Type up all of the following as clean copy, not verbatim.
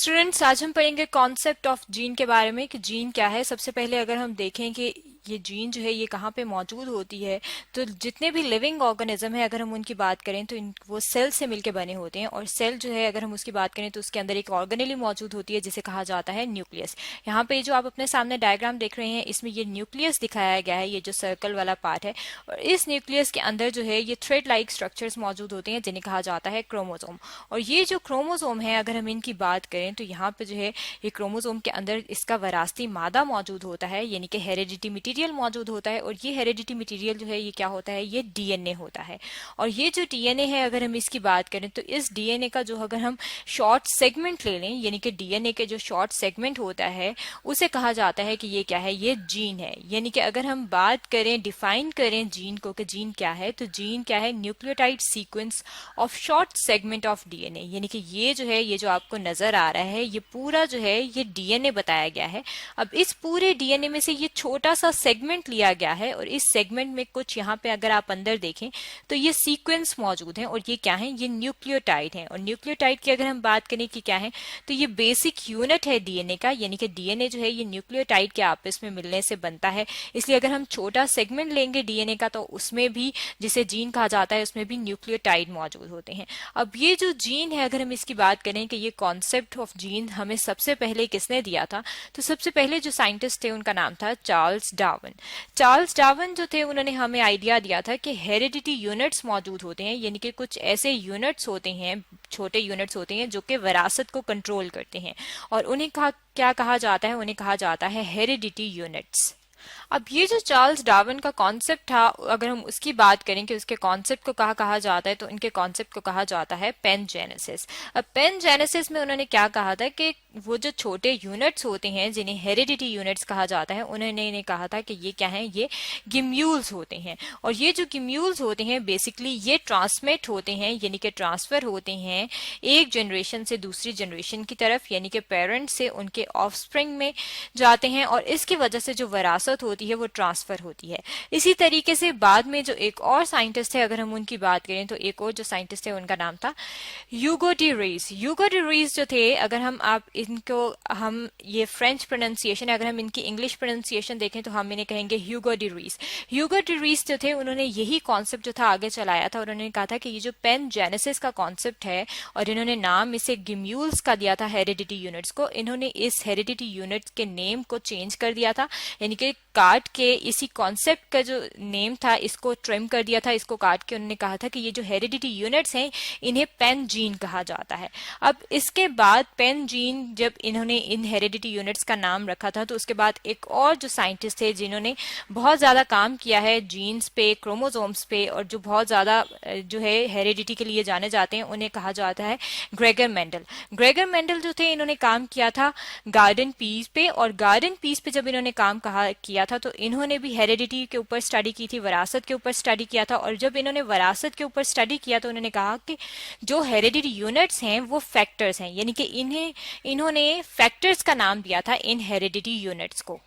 Students, आज हम पढ़ेंगे कॉन्सेप्ट ऑफ जीन के बारे में कि जीन क्या है। सबसे पहले अगर हम देखें कि ये जीन जो है ये कहाँ पे मौजूद होती है, तो जितने भी लिविंग ऑर्गेनिज्म है अगर हम उनकी बात करें तो वो सेल से मिलकर बने होते हैं। और सेल जो है अगर हम उसकी बात करें तो उसके अंदर एक ऑर्गेनेली मौजूद होती है जिसे कहा जाता है न्यूक्लियस। यहाँ पे जो आप अपने सामने डायग्राम देख रहे हैं इसमें ये न्यूक्लियस दिखाया गया है, ये जो सर्कल वाला पार्ट है। और इस न्यूक्लियस के अंदर जो है ये थ्रेड लाइक स्ट्रक्चर्स मौजूद होते हैं जिन्हें कहा जाता है क्रोमोसोम। और ये जो क्रोमोसोम है अगर हम इनकी बात करें तो यहाँ पे जो है ये क्रोमोसोम के अंदर इसका वरासती मादा मौजूद होता है, यानी कि हेरिडिटी मटेरियल मौजूद होता है। और ये हेरिडिटी मटेरियल जो है ये क्या होता है, ये डीएनए होता है। और ये जो डीएनए है अगर हम इसकी बात करें तो इस डीएनए का जो अगर हम शॉर्ट सेगमेंट ले लें, यानी कि डीएनए के जो शॉर्ट सेगमेंट होता है उसे कहा जाता है कि ये क्या है, ये जीन है। यानी कि अगर हम बात करें, डिफाइन करें जीन को कि जीन क्या है, तो जीन क्या है, nucleotide sequence of short segment of DNA. यानी कि ये जो है, ये जो आपको नजर आ रहा है ये पूरा जो है ये डीएनए बताया गया है। अब इस पूरे डीएनए में से ये छोटा सा सेगमेंट लिया गया है और इस सेगमेंट में कुछ यहाँ पे अगर आप अंदर देखें तो ये सीक्वेंस मौजूद है। और ये क्या है, ये न्यूक्लियोटाइड है। और न्यूक्लियोटाइड की अगर हम बात करें कि क्या है, तो ये बेसिक यूनिट है डीएनए का। यानी कि डीएनए जो है ये न्यूक्लियोटाइड के आपस में मिलने से बनता है। इसलिए अगर हम छोटा सेगमेंट लेंगे डीएनए का तो उसमें भी, जिसे जीन कहा जाता है, उसमें भी न्यूक्लियोटाइड मौजूद होते हैं। अब ये जो जीन है अगर हम इसकी बात करें कि ये कॉन्सेप्ट ऑफ जीन हमें सबसे पहले किसने दिया था, तो सबसे पहले जो साइंटिस्ट थे उनका नाम था चार्ल्स डार्विन। चार्ल्स डार्विन जो थे उन्होंने हमें आइडिया दिया था कि हेरिडिटी यूनिट्स मौजूद होते हैं, यानी कि कुछ ऐसे यूनिट्स होते हैं, छोटे यूनिट्स होते हैं जो कि विरासत को कंट्रोल करते हैं। और उन्हें क्या कहा जाता है, उन्हें कहा जाता है हेरिडिटी यूनिट्स। अब ये जो चार्ल्स डार्विन का कॉन्सेप्ट था अगर हम उसकी बात करें कि उसके कॉन्सेप्ट को कहा जाता है, तो इनके कॉन्सेप्ट को कहा जाता है पेनजेनेसिस। अब पेनजेनेसिस में उन्होंने क्या कहा था कि वो जो छोटे यूनिट्स होते हैं जिन्हें हेरिडिटी यूनिट्स कहा जाता है, उन्होंने इन्हें कहा था कि ये क्या है, ये गिम्यूल्स होते हैं। और ये जो गिम्यूल्स होते हैं बेसिकली ये ट्रांसमिट होते हैं, यानी कि ट्रांसफर होते हैं एक जनरेशन से दूसरी जनरेशन की तरफ, यानी कि पेरेंट्स से उनके ऑफस्प्रिंग में जाते हैं। और इसकी वजह से जो विरासत होती है वो ट्रांसफर होती है। इसी तरीके से बाद में जो एक और साइंटिस्ट है अगर हम उनकी बात करें तो एक और जो साइंटिस्ट है उनका नाम था ह्यूगो डी रीस। ह्यूगो डी रीस जो थे, अगर हम ये फ्रेंच प्रोनाउंसिएशन है, अगर हम इनकी इंग्लिश प्रोनाउंसिएशन देखें तो हम इन्हें कहेंगे ह्यूगो डी रीस। ह्यूगो डी रीस जो थे उन्होंने यही कॉन्सेप्ट जो था आगे चलाया था। और उन्होंने कहा था कि ये जो पेन जेनेसिस का कॉन्सेप्ट है, और इन्होंने नाम इसे गिम्यूल्स का दिया था हेरिडिटी यूनिट्स को, इन्होंने इस हेरिडिटी यूनिट्स के नेम को चेंज कर दिया था। यानी कि काट के इसी कॉन्सेप्ट का जो नेम था इसको ट्रिम कर दिया था, इसको काट के उन्होंने कहा था कि ये जो हेरिडिटी यूनिट्स हैं इन्हें पेन जीन कहा जाता है। अब इसके बाद पेन जीन जब इन्होंने इन हेरिडिटी यूनिट्स का नाम रखा था, तो उसके बाद एक और जो साइंटिस्ट थे जिन्होंने बहुत ज्यादा काम किया है जीन्स पे, क्रोमोसोम्स पे, और जो बहुत ज्यादा जो है हेरिडिटी के लिए जाने जाते हैं, उन्हें कहा जाता है ग्रेगर मेंडल। ग्रेगर मेंडल जो थे इन्होंने काम किया था गार्डन पीस पे। और गार्डन पीस पे जब इन्होंने काम किया था तो इन्होंने भी हेरिडिटी के ऊपर स्टडी की थी, विरासत के ऊपर स्टडी किया था। और जब इन्होंने विरासत के ऊपर स्टडी किया तो उन्होंने कहा कि जो हेरिडिटी यूनिट्स हैं वो फैक्टर्स हैं, यानी कि इन्होंने फैक्टर्स का नाम दिया था इन हेरिडिटी यूनिट्स को।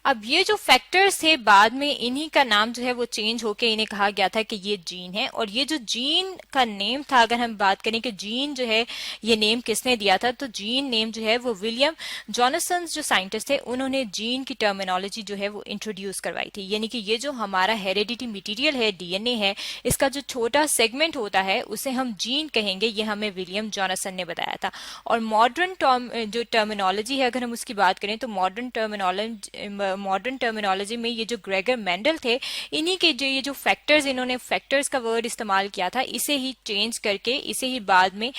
अब ये जो फैक्टर्स थे बाद में इन्हीं का नाम जो है वो चेंज होके इन्हें कहा गया था कि ये जीन है। और ये जो जीन का नेम था, अगर हम बात करें कि जीन जो है ये नेम किसने दिया था, तो जीन नेम जो है वो विलियम जॉनसन जो साइंटिस्ट थे उन्होंने जीन की टर्मिनोलॉजी जो है वो इंट्रोड्यूस करवाई थी। यानी कि ये जो हमारा हेरिडिटी मटीरियल है, डीएनए है, इसका जो छोटा सेगमेंट होता है उसे हम जीन कहेंगे, ये हमें विलियम जॉनसन ने बताया था। और मॉडर्न जो टर्मिनोलॉजी है अगर हम उसकी बात करें तो मॉडर्न टर्मिनोलॉजी में ये जो ग्रेगर मेंडल थे, इन्हीं के जो ये जो फैक्टर्स, इन्होंने फैक्टर्स का वर्ड इस्तेमाल किया था, इसे ही चेंज करके, इसे ही बाद में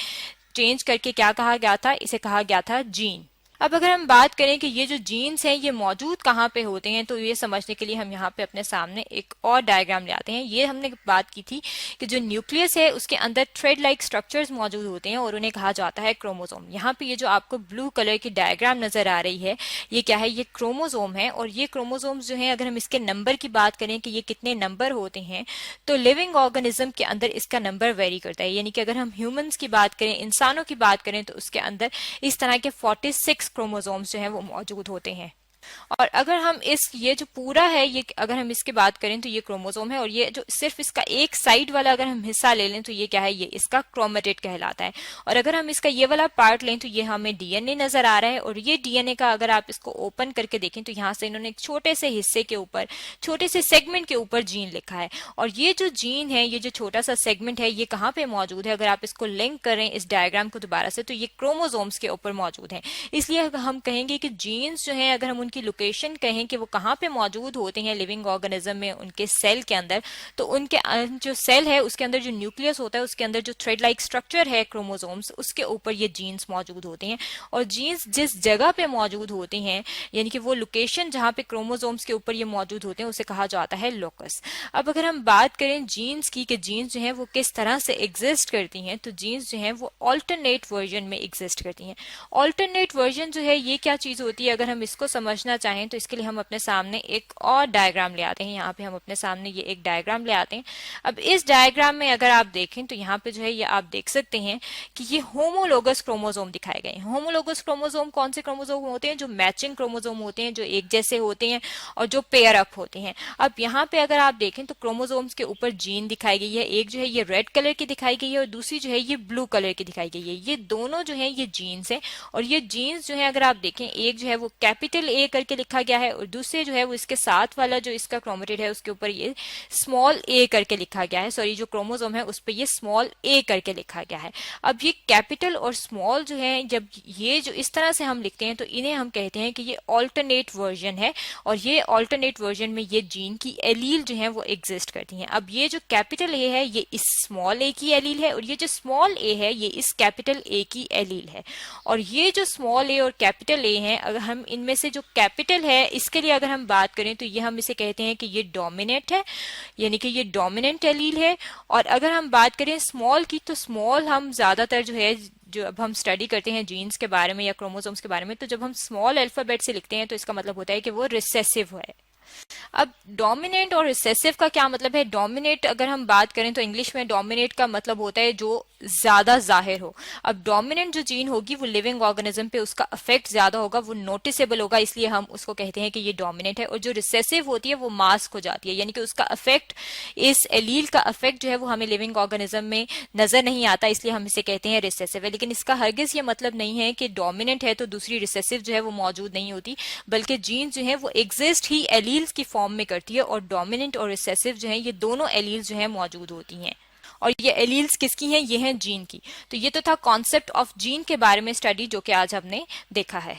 चेंज करके क्या कहा गया था, इसे कहा गया था जीन। अब अगर हम बात करें कि ये जो जीन्स हैं ये मौजूद कहाँ पे होते हैं, तो ये समझने के लिए हम यहाँ पे अपने सामने एक और डायग्राम ले आते हैं। ये हमने बात की थी कि जो न्यूक्लियस है उसके अंदर थ्रेड लाइक स्ट्रक्चर्स मौजूद होते हैं और उन्हें कहा जाता है क्रोमोसोम। यहाँ पे ये जो आपको ब्लू कलर की डायग्राम नजर आ रही है ये क्या है, ये क्रोमोसोम है। और ये क्रोमोसोम्स जो है अगर हम इसके नंबर की बात करें कि ये कितने नंबर होते हैं, तो लिविंग ऑर्गेनिज्म के अंदर इसका नंबर वेरी करता है। यानी कि अगर हम ह्यूमंस की बात करें, इंसानों की बात करें, तो उसके अंदर इस तरह के 46 क्रोमोसोम्स जो हैं वो मौजूद होते हैं। और अगर हम इस ये जो पूरा है ये अगर हम इसकी बात करें तो ये क्रोमोसोम है, और ये जो सिर्फ इसका एक साइड वाला अगर हम हिस्सा ले लें तो ये क्या है, ये इसका क्रोमेटिड कहलाता है। और अगर हम इसका ये वाला पार्ट लें तो ये हमें डीएनए नजर आ रहा है, और ये डीएनए का अगर आप इसको ओपन करके देखें तो यहाँ से इन्होंने एक छोटे से हिस्से के ऊपर, छोटे से सेगमेंट के ऊपर जीन लिखा है। और ये जो जीन है, ये जो छोटा सा सेगमेंट है, ये कहाँ पे मौजूद है, अगर आप इसको लिंक करें इस डायग्राम को दोबारा से, तो ये क्रोमोसोम्स के ऊपर मौजूद है। इसलिए हम कहेंगे कि जीन्स जो है, अगर हम उनकी लोकेशन कहें कि वो कहाँ पे मौजूद होते हैं लिविंग ऑर्गेनिज्म में, उनके सेल के अंदर, तो उनके जो सेल है उसके अंदर जो न्यूक्लियस होता है, उसके अंदर जो थ्रेड लाइक स्ट्रक्चर है क्रोमोसोम्स, उसके ऊपर ये जीन्स मौजूद होते हैं। और जीन्स जिस जगह पे मौजूद होते हैं, यानी कि वो लोकेशन जहाँ पे क्रोमोसोम्स के ऊपर ये मौजूद होते हैं, उसे कहा जाता है लोकस। अब अगर हम बात करें जीन्स की कि जीन्स जो है वो किस तरह से एग्जिस्ट करती हैं, तो जीन्स जो है वो ऑल्टरनेट वर्जन में एग्जिस्ट करती हैं। ऑल्टरनेट वर्जन जो है ये क्या चीज होती है, अगर हम इसको समझना चाहें तो इसके लिए हम अपने सामने एक और डायग्राम ले आते हैं। यहाँ पे हम अपने सामने ये एक डायग्राम ले आते हैं। अब इस डायग्राम में अगर आप देखें तो यहाँ पे जो है ये आप देख सकते हैं कि ये होमोलोगस क्रोमोसोम दिखाए गए हैं। होमोलोगस क्रोमोसोम कौन से क्रोमोसोम होते हैं, जो मैचिंग क्रोमोसोम होते हैं, जो एक जैसे होते हैं और जो पेयर अप होते हैं। अब यहाँ पे अगर आप देखें तो क्रोमोसोम्स के ऊपर जीन दिखाई गई है, एक जो है ये रेड कलर की दिखाई गई है और दूसरी जो है ये ब्लू कलर की दिखाई गई है। ये दोनों जो है ये जीन्स है, और ये जीन्स जो है अगर आप देखें, एक जो है वो कैपिटल ए करके लिखा गया है और दूसरे जो है वो इसके साथ वाला जो इसका क्रोमेटिड है उसके ऊपर ये स्मॉल ए करके लिखा गया है। सॉरी, जो क्रोमोसोम है उस पर ये स्मॉल ए करके लिखा गया है। अब ये कैपिटल और स्मॉल जो है, जब ये जो इस तरह से हम लिखते हैं तो इन्हें हम कहते हैं कि ये ऑल्टरनेट वर्जन है, और ये ऑल्टरनेट वर्जन में ये जीन की एलील जो है वो एग्जिस्ट करती हैं। अब ये जो कैपिटल ए है ये इस स्मॉल ए की एलील है, और ये जो स्मॉल ए है ये इस कैपिटल ए की एलील है। और ये जो स्मॉल ए और कैपिटल ए है, अगर हम इनमें से जो कैपिटल है इसके लिए अगर हम बात करें तो ये हम इसे कहते हैं कि ये डोमिनेंट है, यानी कि ये डोमिनेंट एलील है। और अगर हम बात करें स्मॉल की, तो स्मॉल हम ज्यादातर जो है, जो अब हम स्टडी करते हैं जीन्स के बारे में या क्रोमोसोम्स के बारे में, तो जब हम स्मॉल अल्फाबेट से लिखते हैं तो इसका मतलब होता है कि वो रिसेसिव है। अब डोमिनेंट और रिसेसिव का क्या मतलब है? डोमिनेट अगर हम बात करें तो इंग्लिश में डोमिनेट का मतलब होता है जो ज्यादा जाहिर हो। अब डोमिनेंट जो जीन होगी वो लिविंग ऑर्गेनिज्म पे उसका इफेक्ट ज्यादा होगा, वो नोटिसेबल होगा, इसलिए हम उसको कहते हैं कि ये डोमिनेंट है। और जो रिसेसिव होती है वो मास्क हो जाती है, यानी कि उसका इफेक्ट, इस एलील का इफेक्ट जो है वो हमें लिविंग ऑर्गेनिज्म में नजर नहीं आता, इसलिए हम इसे कहते हैं रिसेसिव है। लेकिन इसका हरगिज ये मतलब नहीं है कि डोमिनेंट है तो दूसरी रिसेसिव जो है वो मौजूद नहीं होती, बल्कि जीन जो है वो एग्जिस्ट ही एलील्स की फॉर्म में करती है, और डोमिनेंट और रिसेसिव जो है ये दोनों एलील्स जो है मौजूद होती हैं। और ये एलील्स किसकी हैं? ये हैं जीन की। तो ये तो था कॉन्सेप्ट ऑफ जीन के बारे में स्टडी, जो कि आज हमने देखा है।